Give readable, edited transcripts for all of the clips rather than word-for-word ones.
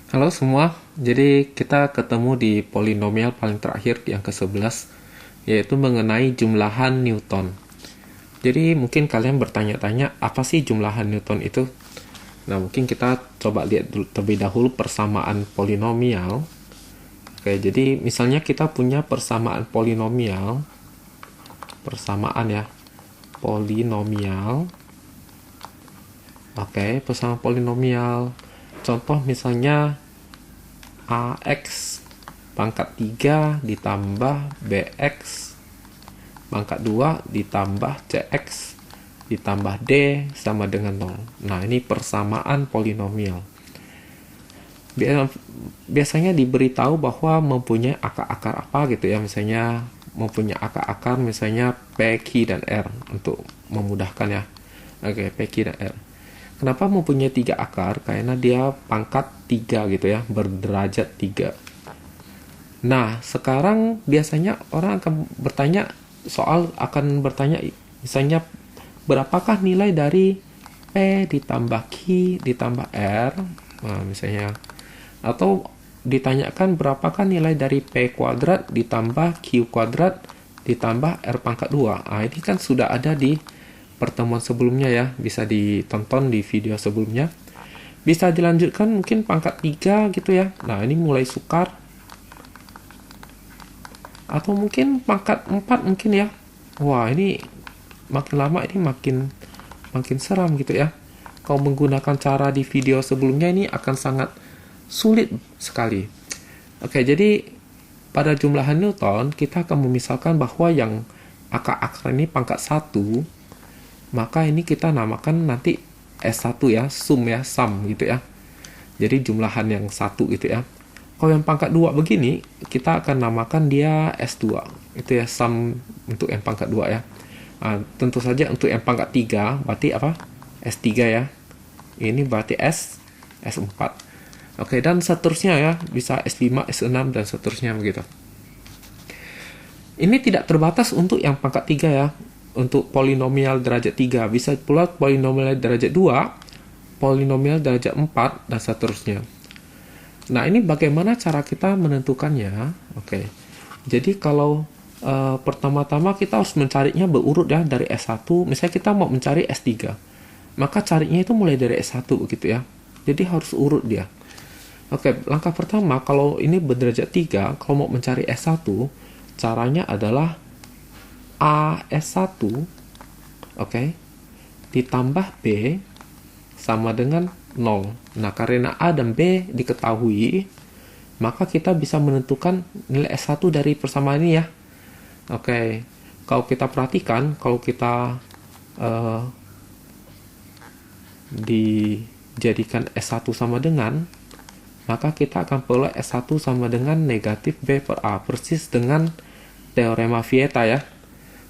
Halo semua, jadi kita ketemu di polinomial paling terakhir yang ke-11, yaitu mengenai jumlahan Newton. Jadi mungkin kalian bertanya-tanya, apa sih jumlahan Newton itu? Nah, mungkin kita coba lihat dulu, terlebih dahulu persamaan polinomial. Oke, jadi misalnya kita punya persamaan polinomial, polinomial. Oke, persamaan polinomial. Contoh misalnya AX pangkat 3 ditambah BX pangkat 2 ditambah CX ditambah D sama dengan 0. Nah, ini persamaan polinomial. Biasanya diberitahu bahwa mempunyai akar-akar apa gitu ya, misalnya mempunyai akar-akar misalnya P, Q, dan R untuk memudahkan ya. Oke, P, Q, dan R. Kenapa mempunyai 3 akar? Karena dia pangkat 3 gitu ya, berderajat 3. Nah, sekarang biasanya orang akan bertanya misalnya berapakah nilai dari P ditambah Q ditambah R? Nah, misalnya, atau ditanyakan berapakah nilai dari P kuadrat ditambah Q kuadrat ditambah R pangkat 2. Nah, ini kan sudah ada di pertemuan sebelumnya ya, bisa ditonton di video sebelumnya. Bisa dilanjutkan mungkin pangkat 3 gitu ya. Nah, ini mulai sukar. Atau mungkin pangkat 4 mungkin ya. Wah, ini makin lama ini makin seram gitu ya. Kalau menggunakan cara di video sebelumnya ini akan sangat sulit sekali. Oke, jadi pada jumlahan Newton kita akan memisalkan bahwa yang akar-akar ini pangkat 1, maka ini kita namakan nanti S1 ya, sum gitu ya. Jadi jumlahan yang 1 gitu ya. Kalau yang pangkat 2 begini, kita akan namakan dia S2. Itu ya, sum untuk yang pangkat 2 ya. Nah, tentu saja untuk yang pangkat 3, berarti apa? S3 ya. Ini berarti S4. Oke, dan seterusnya ya, bisa S5, S6, dan seterusnya begitu. Ini tidak terbatas untuk yang pangkat 3 ya. Untuk polinomial derajat 3, bisa pula polinomial derajat 2, polinomial derajat 4, dan seterusnya. Nah, ini bagaimana cara kita menentukannya? Oke. Jadi kalau pertama-tama kita harus mencarinya berurut ya, dari S1. Misalnya kita mau mencari S3, maka carinya itu mulai dari S1 gitu ya. Jadi harus urut dia. Oke, langkah pertama kalau ini berderajat 3, kalau mau mencari S1, caranya adalah A S1, oke, ditambah B sama dengan 0. Nah, karena A dan B diketahui, maka kita bisa menentukan nilai S1 dari persamaan ini ya. Oke, kalau kita perhatikan, kalau kita dijadikan S1 sama dengan, maka kita akan peroleh S1 sama dengan negatif B per A, persis dengan teorema Vieta ya.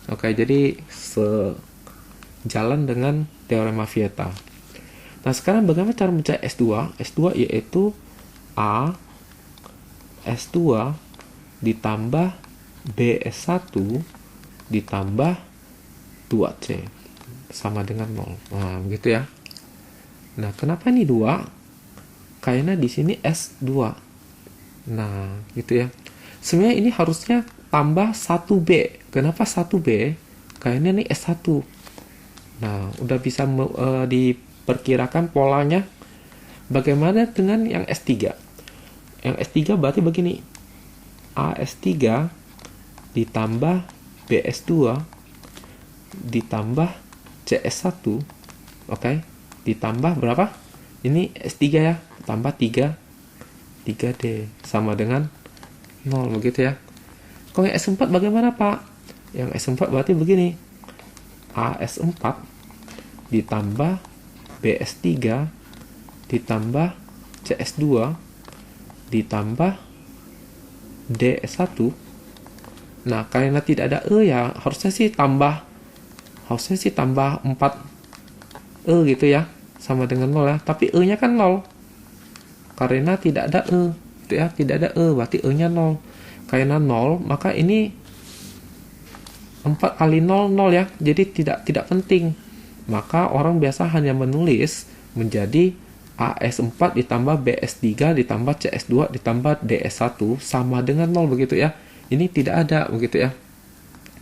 Oke, jadi sejalan dengan teorema Vieta. Nah, sekarang bagaimana cara mencari S2? S2 yaitu A S2 ditambah B S1 ditambah 2C sama dengan 0. Nah, begitu ya. Nah, kenapa ini 2? Karena di sini S2. Nah, gitu ya. Sebenarnya ini harusnya tambah 1B. Kenapa 1B? Karena ini S1. Nah, udah bisa diperkirakan polanya. Bagaimana dengan yang S3? Yang S3 berarti begini. AS3 ditambah BS2 ditambah CS1. Oke. Ditambah berapa? Ini S3 ya. Tambah 3D sama dengan 0 begitu ya. Kalau yang S4 bagaimana Pak? Yang S4 berarti begini. AS4 ditambah BS3 ditambah CS2 ditambah DS1. Nah, karena tidak ada E ya, harusnya sih tambah 4E gitu ya. Sama dengan 0 ya. Tapi E-nya kan 0. Karena tidak ada E. Gitu ya, tidak ada E, berarti E-nya 0. Karena 0, maka ini 4 kali 0, 0 ya. Jadi tidak penting. Maka orang biasa hanya menulis menjadi AS4 ditambah BS3 ditambah CS2 ditambah DS1 sama dengan 0 begitu ya. Ini tidak ada begitu ya.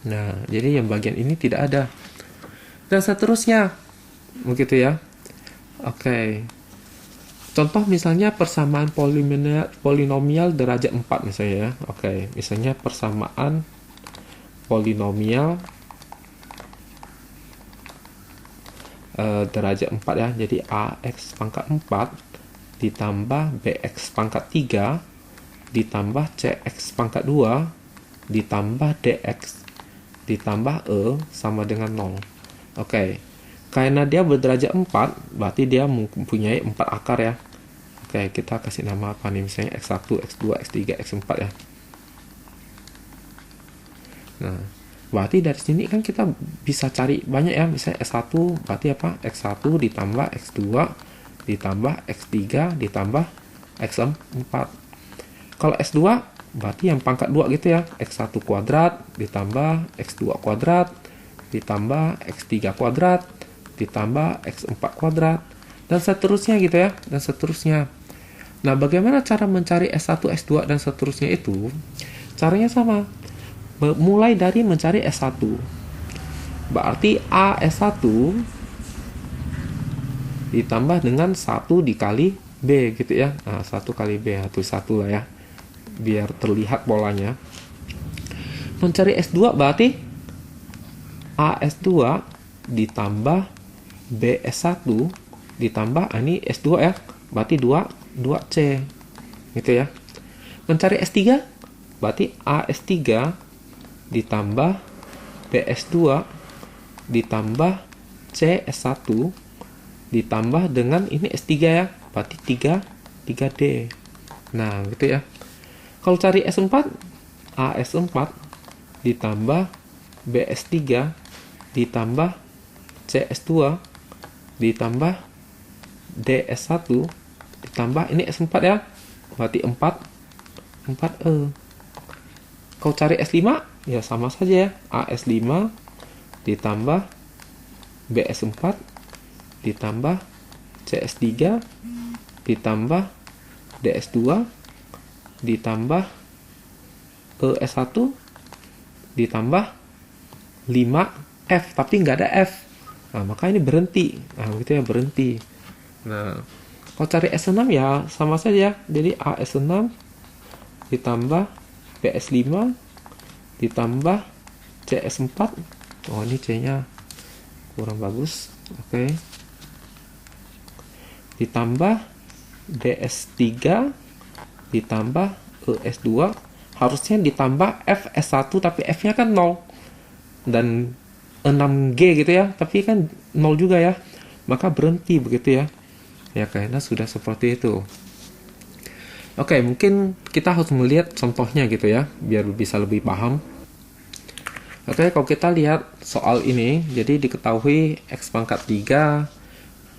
Nah, jadi yang bagian ini tidak ada. Dan seterusnya begitu ya. Oke. Contoh misalnya persamaan polinomial derajat 4 misalnya ya. Oke, misalnya persamaan polinomial derajat 4 ya. Jadi AX pangkat 4 ditambah BX pangkat 3 ditambah CX pangkat 2 ditambah DX ditambah E sama dengan 0. Oke. Karena dia berderajat 4, berarti dia mempunyai 4 akar ya. Oke, kita kasih nama apa nih? Misalnya X1, X2, X3, X4 ya. Nah, berarti dari sini kan kita bisa cari banyak ya. Misalnya S1 berarti apa? X1 ditambah X2 ditambah X3 ditambah X4. Kalau S2 berarti yang pangkat 2 gitu ya. X1 kuadrat ditambah X2 kuadrat ditambah X3 kuadrat ditambah X4 kuadrat dan seterusnya gitu ya. Dan seterusnya. Nah, bagaimana cara mencari S1, S2 dan seterusnya itu? Caranya sama. Mulai dari mencari S1. Berarti A S1 ditambah dengan 1 dikali B gitu ya. Nah, 1 kali B atau 1 lah ya. Biar terlihat polanya. Mencari S2 berarti A S2 ditambah B S1 ditambah ini S2 ya. Berarti 2C gitu ya. Mencari S3 berarti A S3 ditambah BS2 ditambah CS1 ditambah dengan ini S3 ya, berarti 3D. Nah, gitu ya. Kalau cari S4, AS4 ditambah BS3 ditambah CS2 ditambah DS1 ditambah ini S4 ya, berarti 4E. Kalau cari S5 ya sama saja ya, AS5 ditambah BS4 ditambah CS3 ditambah DS2 ditambah ES1 ditambah 5F, tapi nggak ada F. Nah, maka ini berhenti. Nah, gitu ya, berhenti. Nah, kalau cari S6 ya sama saja. Jadi AS6 ditambah PS5 ditambah CS4. Oh, ini C-nya kurang bagus. Oke. Ditambah DS3 ditambah ES2. Harusnya ditambah FS1 tapi F-nya kan 0. Dan 6G gitu ya. Tapi kan 0 juga ya. Maka berhenti begitu ya. Ya, karena sudah seperti itu. Oke, mungkin kita harus melihat contohnya gitu ya, biar bisa lebih paham. Oke, kalau kita lihat soal ini, jadi diketahui X pangkat 3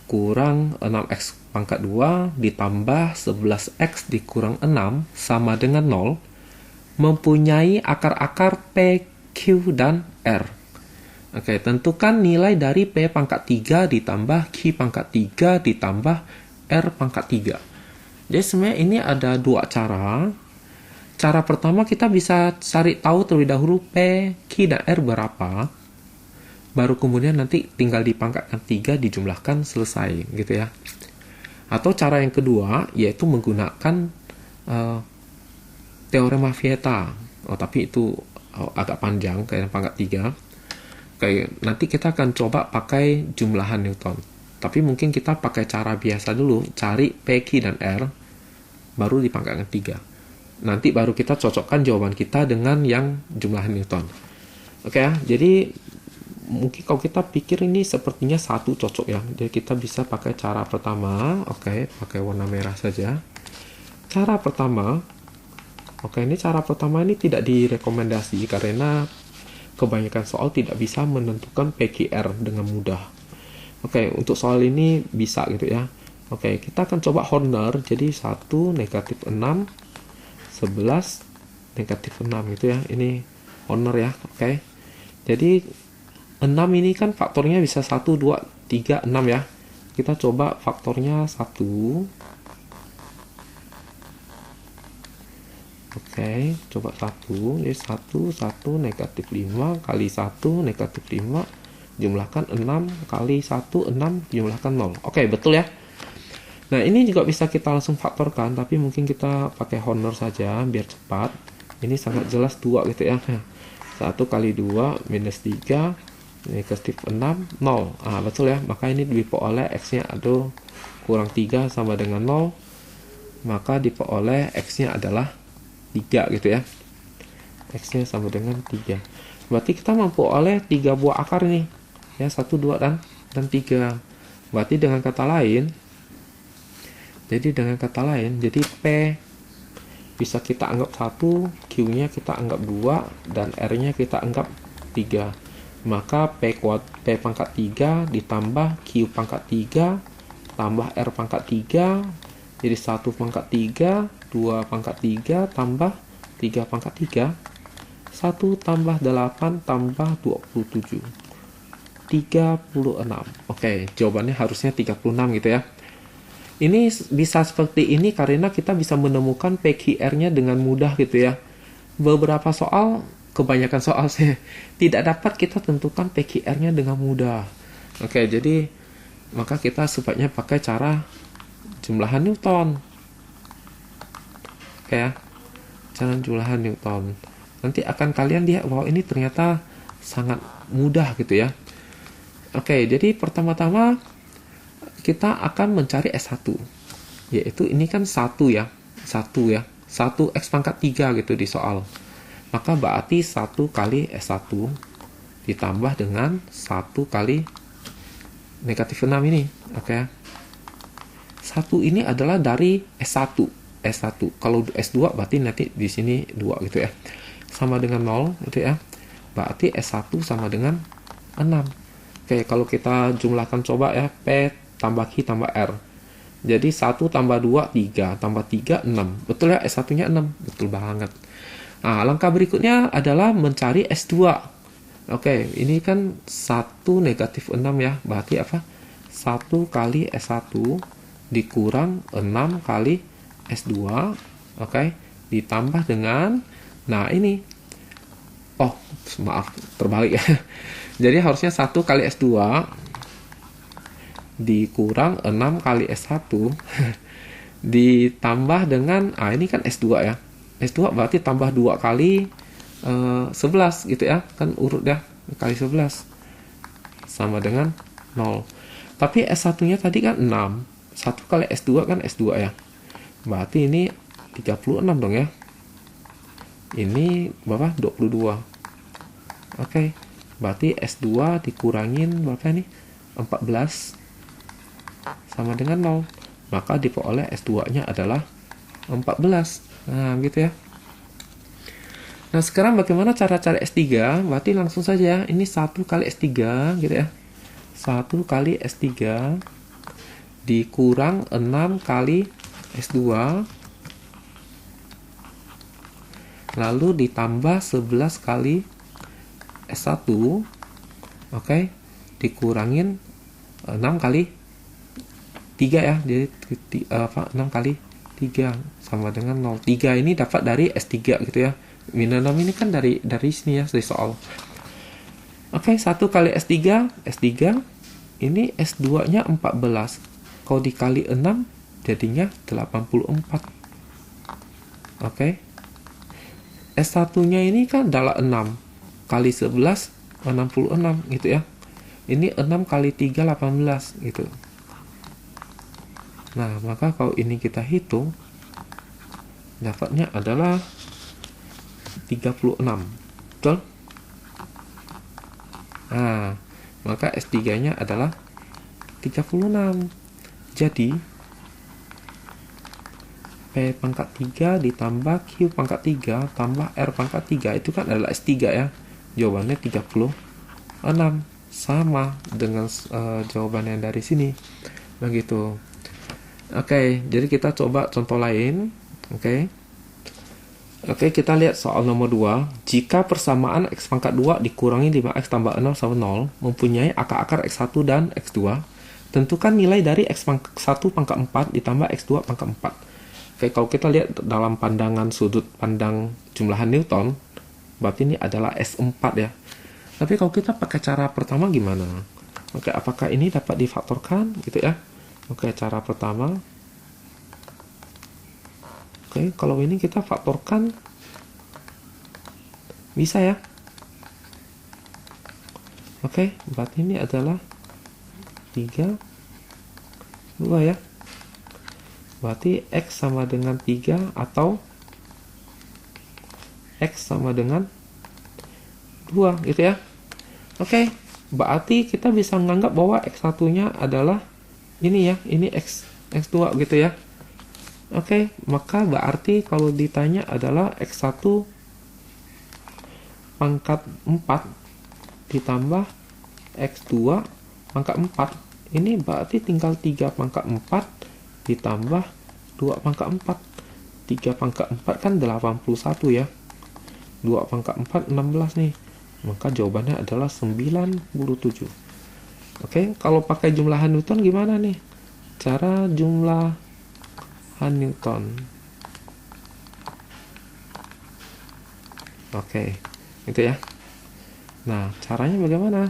kurang 6X pangkat 2 ditambah 11X dikurang 6 sama dengan 0, mempunyai akar-akar P, Q, dan R. Oke, tentukan nilai dari P pangkat 3 ditambah Q pangkat 3 ditambah R pangkat 3. Jadi sebenarnya ini ada dua cara. Cara pertama kita bisa cari tahu terlebih dahulu P, Q, dan R berapa. Baru kemudian nanti tinggal dipangkatkan 3 dijumlahkan selesai gitu ya. Atau cara yang kedua yaitu menggunakan teorema Vieta. Oh, tapi itu agak panjang kayak pangkat 3. Kayak nanti kita akan coba pakai jumlahan Newton. Tapi mungkin kita pakai cara biasa dulu, cari P, Q, dan R, baru dipangkatkan 3. Nanti baru kita cocokkan jawaban kita dengan yang jumlahan Newton. Oke ya, jadi mungkin kalau kita pikir ini sepertinya satu cocok ya. Jadi kita bisa pakai cara pertama, oke, pakai warna merah saja. Cara pertama, oke, ini cara pertama ini tidak direkomendasi karena kebanyakan soal tidak bisa menentukan PQR dengan mudah. Oke, untuk soal ini bisa gitu ya. Oke, kita akan coba Horner. Jadi 1, negatif 6, 11, negatif 6 gitu ya. Ini Horner ya. Oke. Jadi 6 ini kan faktornya bisa 1, 2, 3, 6 ya. kita coba faktornya 1. Oke, coba 1. Jadi 1 negatif 5 kali 1 negatif 5, jumlahkan 6 kali 1 6, jumlahkan 0. Oke, betul ya. Nah, ini juga bisa kita langsung faktorkan, tapi mungkin kita pakai honor saja biar cepat. Ini sangat jelas 2 gitu ya. 1 kali 2 minus 3 negatif 6 0. Betul ya. Maka ini diperoleh x-nya ada kurang 3 sama dengan 0. Maka diperoleh x-nya adalah 3 gitu ya. X-nya sama dengan 3. Berarti kita mampu oleh 3 buah akar nih. Ya, 1 2 dan 3. Berarti dengan kata lain, jadi P bisa kita anggap 1, Q-nya kita anggap 2, dan R-nya kita anggap 3. Maka P pangkat 3 ditambah Q pangkat 3 tambah R pangkat 3, jadi 1 pangkat 3, 2 pangkat 3 tambah 3 pangkat 3, 1 tambah 8 tambah 27, 36. Oke, jawabannya harusnya 36 gitu ya. Ini bisa seperti ini karena kita bisa menemukan PQR-nya dengan mudah gitu ya. Beberapa soal, kebanyakan soal tidak dapat kita tentukan PQR-nya dengan mudah. Oke, jadi maka kita sebaiknya pakai cara jumlahan Newton. Oke ya, cara jumlahan Newton. Nanti akan kalian lihat bahwa ini ternyata sangat mudah gitu ya. Oke, jadi pertama-tama kita akan mencari S1, yaitu ini kan 1 ya, 1 X pangkat 3 gitu di soal. Maka berarti 1 kali S1 ditambah dengan 1 kali negatif 6 ini. Oke. 1 ini adalah dari S1. Kalau S2 berarti nanti di sini 2 gitu ya. Sama dengan 0 gitu ya. Berarti S1 sama dengan 6. Oke, kalau kita jumlahkan coba ya, P tambah Q tambah R. Jadi 1 tambah 2, 3. Tambah 3, 6. Betul ya, S1-nya 6. Betul banget. Nah, langkah berikutnya adalah mencari S2. Oke, ini kan 1 negatif 6 ya. Berarti apa? 1 kali S1 dikurang 6 kali S2. Oke, ditambah dengan, nah ini. Oh, maaf, terbalik ya. Jadi harusnya 1 kali S2 dikurang 6 kali S1 ditambah dengan, ini kan S2 ya. S2 berarti tambah 2 kali 11 gitu ya. Kan urut ya, kali 11 sama dengan 0. Tapi S1-nya tadi kan 6. 1 kali S2 kan S2 ya. Berarti ini 36 dong ya. Ini berapa? 22. Oke. Berarti S2 dikurangin berapa ini? 14 sama dengan 0. Maka diperoleh S2-nya adalah 14. Nah, gitu ya. Nah, sekarang bagaimana cara cari S3? Berarti langsung saja, ini 1 kali S3 gitu ya. 1 kali S3 dikurang 6 kali S2 lalu ditambah 11 kali S1. Oke, dikurangin 6 kali 3 ya. Jadi 6 kali 3 sama dengan 0. 3 ini dapat dari S3 gitu ya. Minus 6 ini kan dari sini ya, dari soal. Oke, 1 kali S3 ini S2-nya 14. Kalau dikali 6 jadinya 84. Oke. S1-nya ini kan adalah 6 kali 11 66 gitu ya. Ini 6 kali 3 18 gitu. Nah, maka kalau ini kita hitung dapatnya adalah 36. Betul? Nah, maka S3-nya adalah 36. Jadi P pangkat 3 ditambah Q pangkat 3 tambah R pangkat 3 itu kan adalah S3 ya. Jawabannya 36. Sama dengan jawaban yang dari sini. Begitu. Oke, jadi kita coba contoh lain. Oke, kita lihat soal nomor 2. Jika persamaan X pangkat 2 dikurangi 5X tambah 6 sama 0 mempunyai akar-akar X1 dan X2, tentukan nilai dari X1 pangkat 4 ditambah X2 pangkat 4. Oke, kalau kita lihat dalam pandangan sudut pandang jumlahan Newton, berarti ini adalah S4 ya. Tapi kalau kita pakai cara pertama gimana? Oke, apakah ini dapat difaktorkan gitu ya? Oke, cara pertama. Oke, kalau ini kita faktorkan bisa ya. Oke, berarti ini adalah 3, 2 ya. Berarti X sama dengan 3 atau X sama dengan 2 gitu ya. Oke, berarti kita bisa menganggap bahwa X1-nya adalah ini ya, ini X2 gitu ya. Oke, maka berarti kalau ditanya adalah X1 pangkat 4 ditambah X2 pangkat 4. Ini berarti tinggal 3 pangkat 4 ditambah 2 pangkat 4. 3 pangkat 4 kan 81 ya. 2 pangkat 4 16 nih. Maka jawabannya adalah 97. Oke, kalau pakai jumlahan Newton gimana nih? Cara jumlahan Newton. Oke, itu ya. Nah, caranya bagaimana?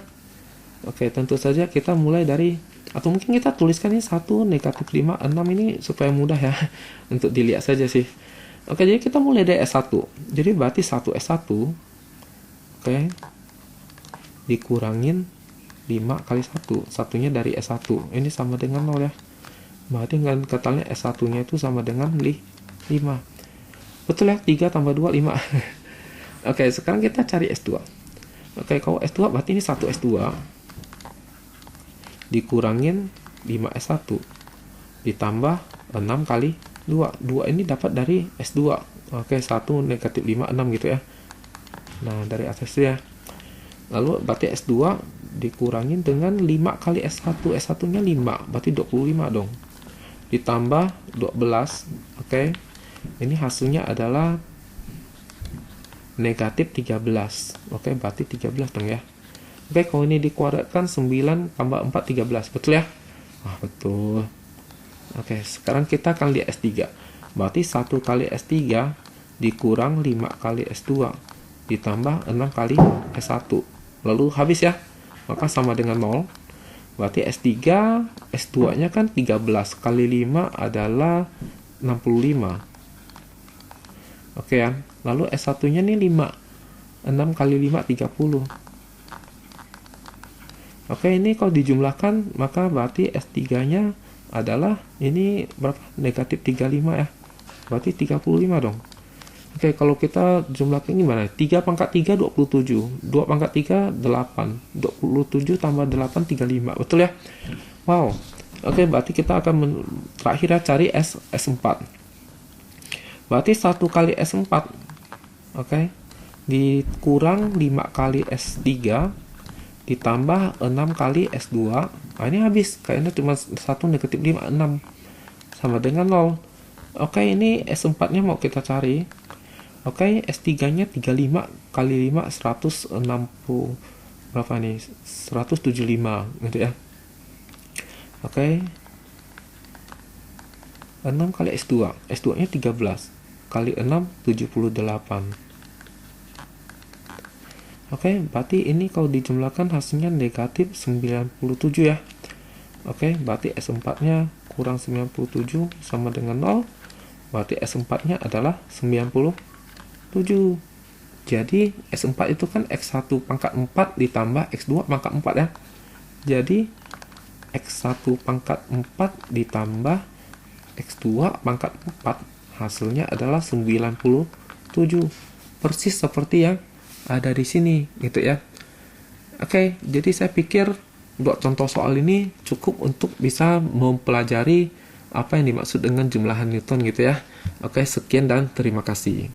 Oke, tentu saja kita mulai dari, atau mungkin kita tuliskan ini 1, negatif 5, 6 ini supaya mudah ya untuk dilihat saja sih. Oke, jadi kita mulai dari S1. Jadi berarti 1 S1, oke, dikurangin 5 kali 1. Satunya dari S1. Ini sama dengan 0 ya. Berarti dengan katanya S1-nya itu sama dengan 5. Betul ya? 3 tambah 2, 5. Oke, sekarang kita cari S2. Oke, kalau S2 berarti ini 1 S2 dikurangin 5 S1 ditambah 6 kali 2. 2 ini dapat dari S2. Oke, 1 negatif 5, 6 gitu ya. Nah, dari atas ya. Lalu berarti S2 dikurangin dengan 5 kali S1. S1-nya 5, berarti 25 dong. Ditambah 12. Oke. Ini hasilnya adalah negatif 13. Oke, berarti 13 dong ya. Oke, kalau ini dikuadratkan 9 tambah 4, 13. Betul ya? Ah, betul. Oke, sekarang kita akan lihat S3. Berarti 1 kali S3 dikurang 5 kali S2 ditambah 6 kali S1. Lalu habis ya. Maka sama dengan 0. Berarti S3, S2-nya kan 13 kali 5 adalah 65. Oke ya. Lalu S1-nya nih 5. 6 kali 5, 30. Oke, ini kalau dijumlahkan, maka berarti S3-nya adalah, ini berapa? Negatif 35 ya. Berarti 35 dong. Oke, kalau kita jumlahkan gimana? 3 pangkat 3, 27. 2 pangkat 3, 8. 27 tambah 8, 35. Betul ya? Wow. Oke, berarti kita akan terakhir ya, cari S4. Berarti 1 kali S4. Oke. Dikurang 5 kali S3. Ditambah 6 kali S2. Nah, ini habis. Kayaknya cuma 1 negatif 5, 6. Sama dengan 0. Oke, ini S4-nya mau kita cari. Oke, S3-nya 35 kali 5, 160. Berapa nih? 175 gitu ya. Oke. 6 kali S2. S2-nya 13. Kali 6, 78. Oke, berarti ini kalau dijumlahkan hasilnya negatif 97 ya. Oke, berarti S4-nya kurang 97 sama dengan 0. Berarti S4-nya adalah 97. Jadi S4 itu kan X1 pangkat 4 ditambah X2 pangkat 4 ya. Jadi X1 pangkat 4 ditambah X2 pangkat 4 hasilnya adalah 97. Persis seperti yang ada di sini gitu ya. Oke, jadi saya pikir buat contoh soal ini cukup untuk bisa mempelajari apa yang dimaksud dengan jumlahan Newton gitu ya. Oke, sekian dan terima kasih.